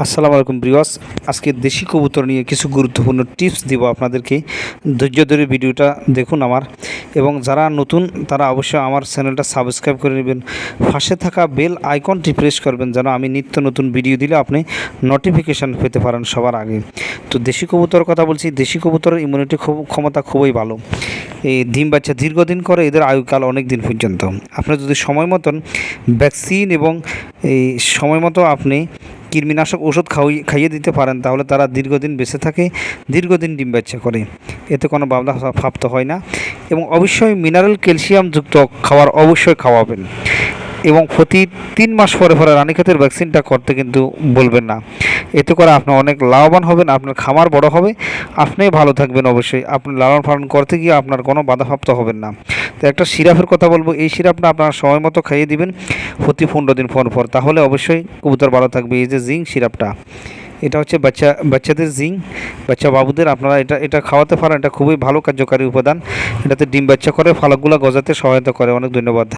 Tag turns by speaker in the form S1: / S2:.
S1: আসসালামু আলাইকুম ভিউয়ার্স, আজকে দেশি কবুতর নিয়ে কিছু গুরুত্বপূর্ণ টিপস দিব আপনাদেরকে। ধৈর্য ধরে ভিডিওটা দেখুন আমার, এবং যারা নতুন তারা অবশ্যই আমার চ্যানেলটা সাবস্ক্রাইব করে নেবেন। পাশে থাকা বেল আইকনটি প্রেস করবেন যেন আমি নিত্য নতুন ভিডিও দিলে আপনি নোটিফিকেশান পেতে পারেন সবার আগে। তো দেশি কবুতরের কথা বলছি, দেশি কবুতরের ইমিউনিটি ক্ষমতা খুবই ভালো। এই ডিম বাচ্চা দীর্ঘদিন করে, এদের আয়ুকাল অনেক দিন পর্যন্ত। আপনার যদি সময় মতন ভ্যাকসিন এবং এই সময় মতো আপনি কৃমিনাশক ওষুধ খাইয়ে দিতে পারেন, তাহলে তারা দীর্ঘদিন বেঁচে থাকে, দীর্ঘদিন ডিম বাচ্চা করে, এতে কোনো বাধা প্রাপ্ত হয় না। এবং অবশ্যই মিনারেল ক্যালসিয়ামযুক্ত খাবার অবশ্যই খাওয়াবেন, এবং প্রতি 3 মাস পরে পরে রানীক্ষেতের ভ্যাকসিনটা করতে কিন্তু বলবেন না। এতে করে আপনি অনেক লাভবান হবেন, আপনার খামার বড় হবে, আপনিও ভালো থাকবেন। অবশ্যই আপনি লালন পালন করতে গিয়ে আপনার কোনো বাধাপ্রাপ্ত হবেন না। তো একটা সিরাপের কথা বলবো, এই সিরাপটা আপনার সময় মতো খাইয়ে দিবেন প্রতি 15 দিন পর, তাহলে অবশ্যই কবুতর ভালো থাকবে। এই যে জিঙ্ক সিরাপটা, এটা হচ্ছে বাচ্চাদের জিঙ্ক, বাচ্চা বাবুদের আপনারা এটা খাওয়াতে পারেন। এটা খুবই ভালো কার্যকারী উপাদান, এটাতে ডিম বাচ্চা করে, ফালকগুলো গজাতে সহায়তা করে। অনেক ধন্যবাদ।